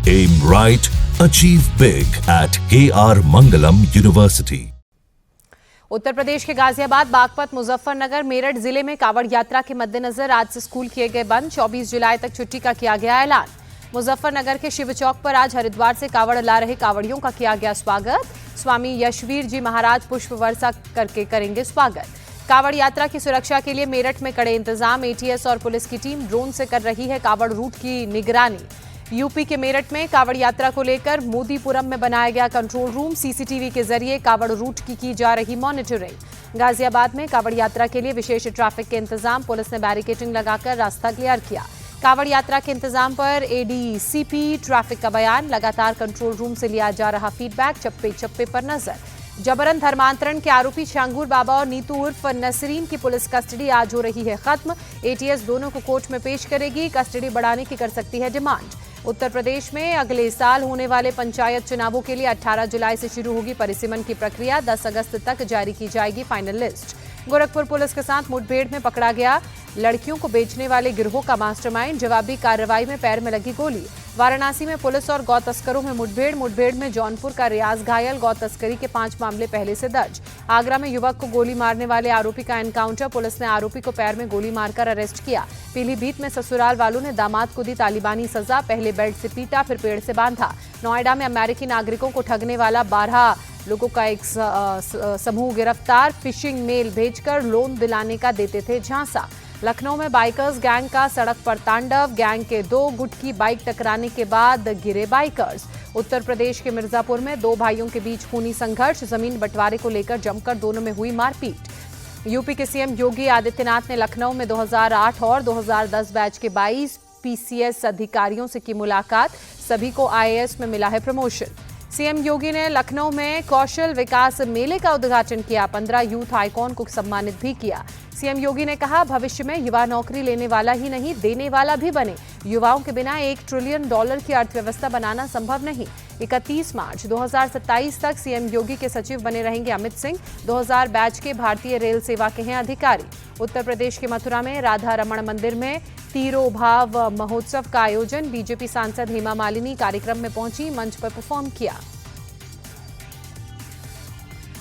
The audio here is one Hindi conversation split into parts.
Aim right, achieve big at KR Mangalam University. Uttar Pradesh के गाजियाबाद, बागपत, मुजफ्फरनगर, मेरठ जिले में कावड़ यात्रा के मद्देनजर आज से स्कूल किए गए बंद। 24 जुलाई तक छुट्टी का किया गया ऐलान। मुजफ्फरनगर के शिव चौक पर आज हरिद्वार से कावड़ ला रहे कावड़ियों का किया गया स्वागत। स्वामी यशवीर जी महाराज पुष्प वर्षा करके करेंगे स्वागत। कावड़ यात्रा की सुरक्षा के लिए मेरठ में कड़े इंतजाम। एटीएस और पुलिस की टीम ड्रोन से कर रही है कावड़ रूट की निगरानी। यूपी के मेरठ में कावड़ यात्रा को लेकर मोदीपुरम में बनाया गया कंट्रोल रूम। सीसीटीवी के जरिए कावड़ रूट की जा रही मॉनिटरिंग। गाजियाबाद में कावड़ यात्रा के लिए विशेष ट्रैफिक के इंतजाम। पुलिस ने बैरिकेडिंग लगाकर रास्ता क्लियर किया। कावड़ यात्रा के इंतजाम पर एडीसीपी ट्रैफिक का बयान। लगातार कंट्रोल रूम से लिया जा रहा फीडबैक। चप्पे चप्पे पर नजर। जबरन धर्मांतरण के आरोपी शांगुर बाबा और नीतू उर्फ नसरीन की पुलिस कस्टडी आज हो रही है खत्म। एटीएस दोनों को कोर्ट में पेश करेगी। कस्टडी बढ़ाने की कर सकती है डिमांड। उत्तर प्रदेश में अगले साल होने वाले पंचायत चुनावों के लिए 18 जुलाई से शुरू होगी परिसीमन की प्रक्रिया। 10 अगस्त तक जारी की जाएगी फाइनल लिस्ट। गोरखपुर पुलिस के साथ मुठभेड़ में पकड़ा गया लड़कियों को बेचने वाले गिरोह का मास्टरमाइंड। जवाबी कार्रवाई में पैर में लगी गोली। वाराणसी में पुलिस और गौ तस्करों में मुठभेड़ में जौनपुर का रियाज घायल। गौ तस्करी के 5 मामले पहले से दर्ज। आगरा में युवक को गोली मारने वाले आरोपी का एनकाउंटर। पुलिस ने आरोपी को पैर में गोली मारकर अरेस्ट किया। पीलीभीत में ससुराल वालों ने दामाद को दी तालिबानी सजा। पहले बेल्ट से पीटा, फिर पेड़ से बांधा। नोएडा में अमेरिकी नागरिकों को ठगने वाला 12 लोगों का एक समूह गिरफ्तार। फिशिंग मेल भेजकर लोन दिलाने का देते थे झांसा। लखनऊ में बाइकर्स गैंग का सड़क पर तांडव। गैंग के 2 गुट की बाइक टकराने के बाद गिरे बाइकर्स। उत्तर प्रदेश के मिर्जापुर में 2 भाइयों के बीच खूनी संघर्ष। जमीन बंटवारे को लेकर जमकर दोनों में हुई मारपीट। यूपी के सीएम योगी आदित्यनाथ ने लखनऊ में 2008 और 2010 बैच के 22 पीसीएस अधिकारियों से की मुलाकात। सभी को आईएएस में मिला है प्रमोशन। सीएम योगी ने लखनऊ में कौशल विकास मेले का उद्घाटन किया। 15 यूथ आइकॉन को सम्मानित भी किया। सीएम योगी ने कहा, भविष्य में युवा नौकरी लेने वाला ही नहीं देने वाला भी बने। युवाओं के बिना $1 ट्रिलियन की अर्थव्यवस्था बनाना संभव नहीं। 31 मार्च 2027 तक सीएम योगी के सचिव बने रहेंगे अमित सिंह। 2000 बैच के भारतीय रेल सेवा के हैं अधिकारी। उत्तर प्रदेश के मथुरा में राधा रमण मंदिर में तीरोभाव महोत्सव का आयोजन। बीजेपी सांसद हेमा मालिनी कार्यक्रम में पहुंची, मंच पर परफॉर्म किया।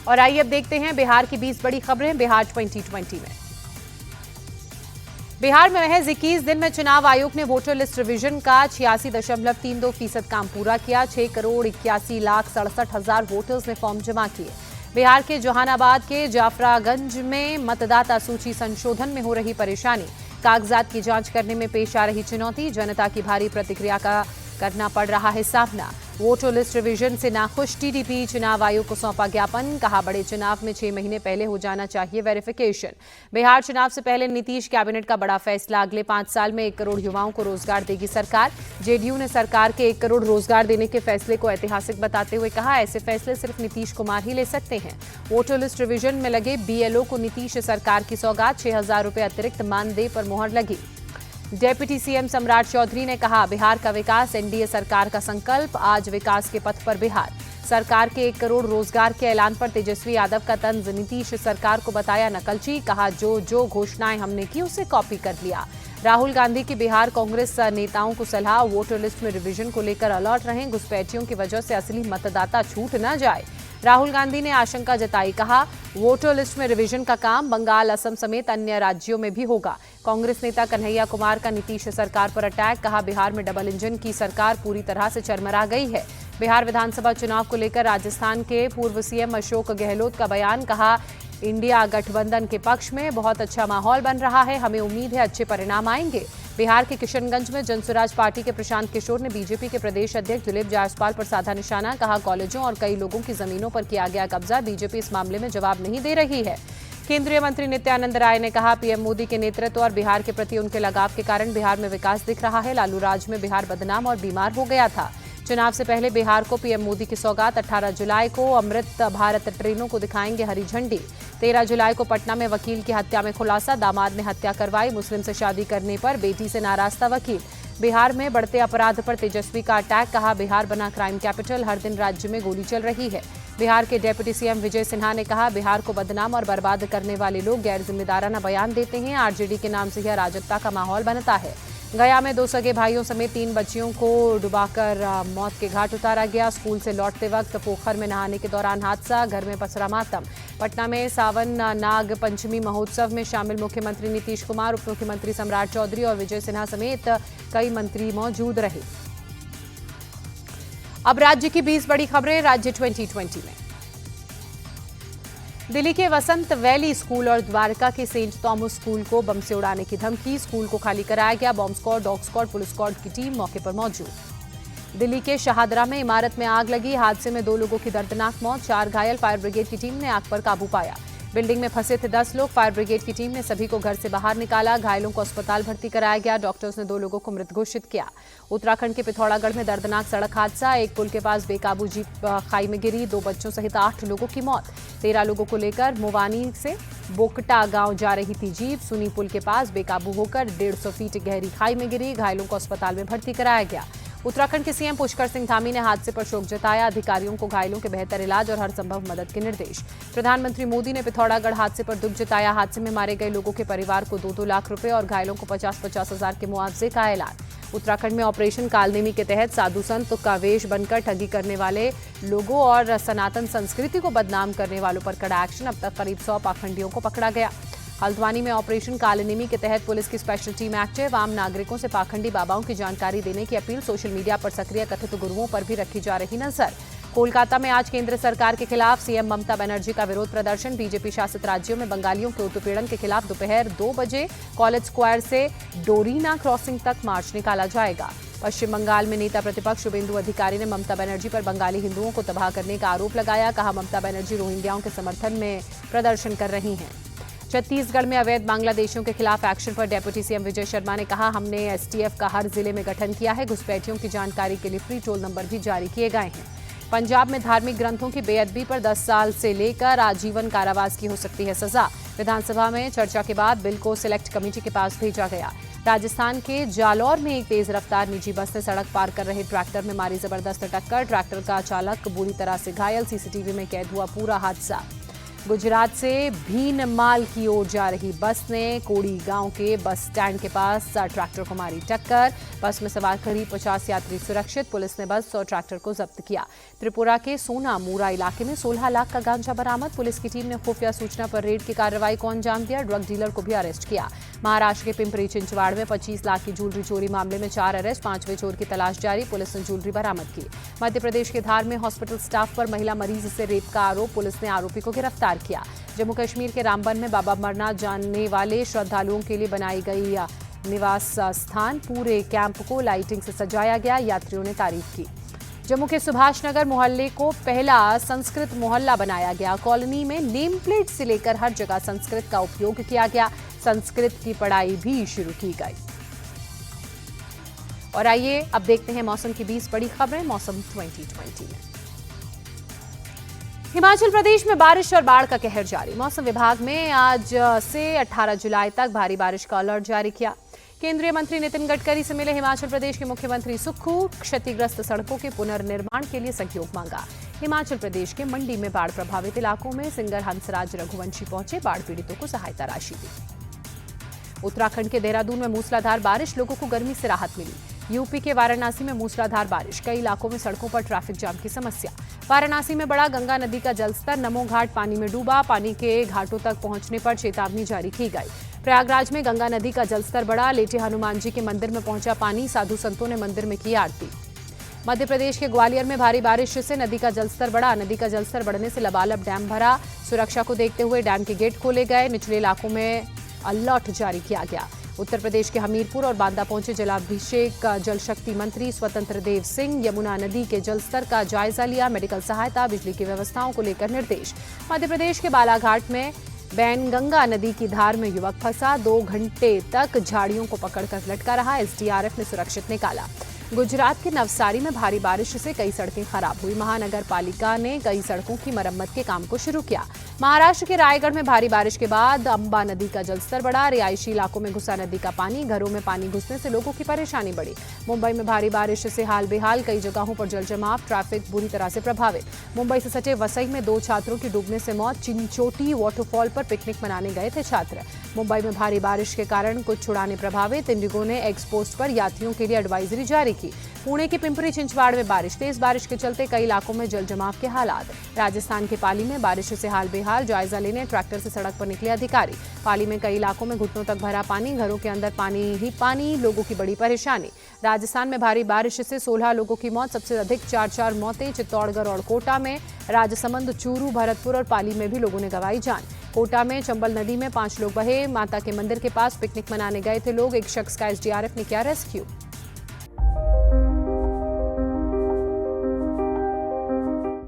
और आइए अब देखते हैं बिहार की 20 बड़ी खबरें बिहार 2020 में। बिहार में महज 21 दिन में चुनाव आयोग ने वोटर लिस्ट रिवीजन का 86.32% काम पूरा किया। 6,81,67,हजार वोटर्स ने फॉर्म जमा किए। बिहार के जहानाबाद के जाफरागंज में मतदाता सूची संशोधन में हो रही परेशानी। कागजात की जांच करने में पेश आ रही चुनौती। जनता की भारी प्रतिक्रिया का करना पड़ रहा है सामना। वोटर लिस्ट रिवीजन से नाखुश टीडीपी चुनाव आयोग को सौंपा ज्ञापन। कहा, बड़े चुनाव में 6 महीने पहले हो जाना चाहिए वेरिफिकेशन। बिहार चुनाव से पहले नीतीश कैबिनेट का बड़ा फैसला। अगले 5 साल में 1 करोड़ युवाओं को रोजगार देगी सरकार। जेडीयू ने सरकार के 1 करोड़ रोजगार देने के फैसले को ऐतिहासिक बताते हुए कहा, ऐसे फैसले सिर्फ नीतीश कुमार ही ले सकते हैं। वोटर लिस्ट रिवीजन में लगे बीएलओ को नीतीश सरकार की सौगात। 6,000 रुपए अतिरिक्त मानदेय पर मोहर लगी। डेप्यूटी सीएम सम्राट चौधरी ने कहा, बिहार का विकास एनडीए सरकार का संकल्प। आज विकास के पथ पर बिहार। सरकार के 1 करोड़ रोजगार के ऐलान पर तेजस्वी यादव का तंज। नीतीश सरकार को बताया नकलची। कहा, जो घोषणाएं हमने की उसे कॉपी कर लिया। राहुल गांधी की बिहार कांग्रेस नेताओं को सलाह, वोटर लिस्ट में रिवीजन को लेकर अलर्ट रहें। घुसपैठियों की वजह से असली मतदाता छूट न जाए। राहुल गांधी ने आशंका जताई। कहा, वोटर लिस्ट में रिवीजन का काम बंगाल, असम समेत अन्य राज्यों में भी होगा। कांग्रेस नेता कन्हैया कुमार का नीतीश सरकार पर अटैक। कहा, बिहार में डबल इंजन की सरकार पूरी तरह से चरमरा गई है। बिहार विधानसभा चुनाव को लेकर राजस्थान के पूर्व सीएम अशोक गहलोत का बयान। कहा, इंडिया गठबंधन के पक्ष में बहुत अच्छा माहौल बन रहा है। हमें उम्मीद है अच्छे परिणाम आएंगे। बिहार के किशनगंज में जनसुराज पार्टी के प्रशांत किशोर ने बीजेपी के प्रदेश अध्यक्ष दिलीप जायसवाल पर साधा निशाना। कहा, कॉलेजों और कई लोगों की जमीनों पर किया गया कब्जा। बीजेपी इस मामले में जवाब नहीं दे रही है। केंद्रीय मंत्री नित्यानंद राय ने कहा, पीएम मोदी के नेतृत्व और बिहार के प्रति उनके लगाव के कारण बिहार में विकास दिख रहा है। लालू राज में बिहार बदनाम और बीमार हो गया था। चुनाव से पहले बिहार को पीएम मोदी की सौगात। 18 जुलाई को अमृत भारत ट्रेनों को दिखाएंगे हरी झंडी। 13 जुलाई को पटना में वकील की हत्या में खुलासा। दामाद ने हत्या करवाई। मुस्लिम से शादी करने पर बेटी से नाराज था वकील। बिहार में बढ़ते अपराध पर तेजस्वी का अटैक। कहा, बिहार बना क्राइम कैपिटल। हर दिन राज्य में गोली चल रही है। बिहार के डेप्यूटी सीएम विजय सिन्हा ने कहा, बिहार को बदनाम और बर्बाद करने वाले लोग गैर जिम्मेदाराना बयान देते हैं। आरजेडी के नाम से यह अराजकता का माहौल बनता है। गया में 2 सगे भाइयों समेत 3 बच्चियों को डुबाकर मौत के घाट उतारा गया। स्कूल से लौटते वक्त पोखर में नहाने के दौरान हादसा, घर में पसरा मातम। पटना में सावन नाग पंचमी महोत्सव में शामिल मुख्यमंत्री नीतीश कुमार, उप मुख्यमंत्री सम्राट चौधरी और विजय सिन्हा समेत कई मंत्री मौजूद रहे। अब राज्य की 20 बड़ी खबरें राज्य 2020 में। दिल्ली के वसंत वैली स्कूल और द्वारका के सेंट थॉमस स्कूल को बम से उड़ाने की धमकी, स्कूल को खाली कराया गया। Bomb squad, dog squad, police squad की टीम मौके पर मौजूद। दिल्ली के शाहदरा में इमारत में आग लगी, हादसे में 2 लोगों की दर्दनाक मौत, 4 घायल। फायर ब्रिगेड की टीम ने आग पर काबू पाया। बिल्डिंग में फंसे थे 10 लोग, फायर ब्रिगेड की टीम ने सभी को घर से बाहर निकाला। घायलों को अस्पताल भर्ती कराया गया। डॉक्टर्स ने 2 लोगों को मृत घोषित किया। उत्तराखंड के पिथौरागढ़ में दर्दनाक सड़क हादसा, एक पुल के पास बेकाबू जीप खाई में गिरी, 2 बच्चों सहित 8 लोगों की मौत। 13 लोगों को लेकर मुवानी से बोकटा गांव जा रही थी जीप, सुनी पुल के पास बेकाबू होकर 150 फीट गहरी खाई में गिरी। घायलों को अस्पताल में भर्ती कराया गया। उत्तराखंड के सीएम पुष्कर सिंह धामी ने हादसे पर शोक जताया, अधिकारियों को घायलों के बेहतर इलाज और हर संभव मदद के निर्देश। प्रधानमंत्री मोदी ने पिथौरागढ़ हादसे पर दुख जताया, हादसे में मारे गए लोगों के परिवार को 2-2 लाख रुपए और घायलों को 50-50 हजार के मुआवजे का ऐलान। उत्तराखंड में ऑपरेशन कालनेमी के तहत साधु संत का वेश बनकर ठगी करने वाले लोगों और सनातन संस्कृति को बदनाम करने वालों पर कड़ा एक्शन, अब तक करीब 100 पाखंडियों को पकड़ा गया। हल्द्वानी में ऑपरेशन कालनेमी के तहत पुलिस की स्पेशल टीम एक्टिव, आम नागरिकों से पाखंडी बाबाओं की जानकारी देने की अपील, सोशल मीडिया पर सक्रिय कथित गुरुओं पर भी रखी जा रही नजर। कोलकाता में आज केंद्र सरकार के खिलाफ सीएम ममता बनर्जी का विरोध प्रदर्शन, बीजेपी शासित राज्यों में बंगालियों के उत्पीड़न के खिलाफ दोपहर 2 बजे कॉलेज स्क्वायर से डोरीना क्रॉसिंग तक मार्च निकाला जाएगा। पश्चिम बंगाल में नेता प्रतिपक्ष शुभेंदु अधिकारी ने ममता बनर्जी पर बंगाली हिंदुओं को तबाह करने का आरोप लगाया, कहा ममता बनर्जी रोहिंग्याओं के समर्थन में प्रदर्शन कर रही हैं। छत्तीसगढ़ में अवैध बांग्लादेशियों के खिलाफ एक्शन पर डेप्यूटी सीएम विजय शर्मा ने कहा, हमने एसटीएफ का हर जिले में गठन किया है, घुसपैठियों की जानकारी के लिए फ्री टोल नंबर भी जारी किए गए हैं। पंजाब में धार्मिक ग्रंथों की बेअदबी पर 10 साल से लेकर आजीवन कारावास की हो सकती है सजा। विधानसभा में चर्चा के बाद बिल को सिलेक्ट कमेटी के पास भेजा गया। राजस्थान के जालौर में एक तेज रफ्तार निजी बस ने सड़क पार कर रहे ट्रैक्टर में मारी जबरदस्त टक्कर, ट्रैक्टर का चालक बुरी तरह से घायल, सीसीटीवी में कैद हुआ पूरा हादसा। गुजरात से भीनमाल की ओर जा रही बस ने कोड़ी गांव के बस स्टैंड के पास ट्रैक्टर को मारी टक्कर, बस में सवार करीब 50 यात्री सुरक्षित, पुलिस ने बस और ट्रैक्टर को जब्त किया। त्रिपुरा के सोना मूरा इलाके में 16 लाख का गांजा बरामद, पुलिस की टीम ने खुफिया सूचना पर रेड की कार्रवाई को अंजाम दिया, ड्रग डीलर को भी अरेस्ट किया। महाराष्ट्र के पिंपरी चिंचवाड़ में 25 लाख की ज्वेलरी चोरी मामले में 4 अरेस्ट, 5वें चोर की तलाश जारी, पुलिस ने ज्वेलरी बरामद की। मध्य प्रदेश के धार में हॉस्पिटल स्टाफ पर महिला मरीज से रेप का आरोप, पुलिस ने आरोपी को गिरफ्तार किया। जम्मू कश्मीर के रामबन में बाबा अमरनाथ जाने वाले श्रद्धालुओं के लिए बनाई गई निवास स्थान, पूरे कैंप को लाइटिंग से सजाया गया, यात्रियों ने तारीफ की। जम्मू के सुभाष नगर मोहल्ले को पहला संस्कृत मोहल्ला बनाया गया, कॉलोनी में नेम प्लेट से लेकर हर जगह संस्कृत का उपयोग किया गया, संस्कृत की पढ़ाई भी शुरू की गई। और आइए अब देखते हैं मौसम की 20 बड़ी खबरें मौसम 2020 में। हिमाचल प्रदेश में बारिश और बाढ़ का कहर जारी, मौसम विभाग ने आज से 18 जुलाई तक भारी बारिश का अलर्ट जारी किया। केंद्रीय मंत्री नितिन गडकरी से मिले हिमाचल प्रदेश के मुख्यमंत्री सुक्खू, क्षतिग्रस्त सड़कों के पुनर्निर्माण के लिए सहयोग मांगा। हिमाचल प्रदेश के मंडी में बाढ़ प्रभावित इलाकों में सिंगर हंसराज रघुवंशी पहुंचे, बाढ़ पीड़ितों को सहायता राशि दी। उत्तराखंड के देहरादून में मूसलाधार बारिश, लोगों को गर्मी से राहत मिली। यूपी के वाराणसी में मूसलाधार बारिश, कई इलाकों में सड़कों पर ट्रैफिक जाम की समस्या। वाराणसी में बढ़ा गंगा नदी का जलस्तर, नमो घाट पानी में डूबा, पानी के घाटों तक पहुंचने पर चेतावनी जारी की गई। प्रयागराज में गंगा नदी का जलस्तर बढ़ा, लेटे हनुमान जी के मंदिर में पहुंचा पानी, साधु संतों ने मंदिर में की आरती। मध्य प्रदेश के ग्वालियर में भारी बारिश से नदी का जलस्तर बढ़ा, नदी का जलस्तर बढ़ने से लबालब डैम भरा, सुरक्षा को देखते हुए डैम के गेट खोले गए, निचले इलाकों में अलर्ट जारी किया गया। उत्तर प्रदेश के हमीरपुर और बांदा पहुंचे जलाभिषेक जल शक्ति मंत्री स्वतंत्र देव सिंह, यमुना नदी के जलस्तर का जायजा लिया, मेडिकल सहायता, बिजली की व्यवस्थाओं को लेकर निर्देश। मध्य प्रदेश के बालाघाट में बैनगंगा नदी की धार में युवक फंसा, 2 घंटे तक झाड़ियों को पकड़कर लटका रहा, एसडीआरएफ ने सुरक्षित निकाला। गुजरात के नवसारी में भारी बारिश से कई सड़कें खराब हुई। महानगर पालिका ने कई सड़कों की मरम्मत के काम को शुरू किया। महाराष्ट्र के रायगढ़ में भारी बारिश के बाद अंबा नदी का जलस्तर बढ़ा। रिहायशी इलाकों में घुसा नदी का पानी, घरों में पानी घुसने से लोगों की परेशानी बढ़ी। मुंबई में भारी बारिश से हाल बेहाल, कई जगहों पर जल जमाव, ट्रैफिक बुरी तरह से प्रभावित। मुंबई से सटे वसई में 2 छात्रों की डूबने से मौत। चिंचोटी वाटरफॉल पर पिकनिक मनाने गए थे छात्र। मुंबई में भारी बारिश के कारण कुछ उड़ानें प्रभावित। इंडिगो ने एक्सपोस्ट पर यात्रियों के लिए एडवाइजरी जारी की। पुणे के पिंपरी चिंचवाड़ में बारिश, तेज बारिश के चलते कई इलाकों में जल जमाव के हालात। राजस्थान के पाली में बारिश से हाल बेहाल, जायजा लेने ट्रैक्टर से सड़क पर निकले अधिकारी। पाली में कई इलाकों में घुटनों तक भरा पानी, घरों के अंदर पानी ही पानी, लोगों की बड़ी परेशानी। राजस्थान में भारी बारिश से 16 लोगों की मौत, सबसे अधिक 4 मौतें चित्तौड़गढ़ और कोटा में। राजसमंद, चूरू, भरतपुर और पाली में भी लोगों ने गंवाई जान। कोटा में चंबल नदी में 5 लोग बहे। माता के मंदिर के पास पिकनिक मनाने गए थे लोग। एक शख्स का एसडीआरएफ ने किया रेस्क्यू।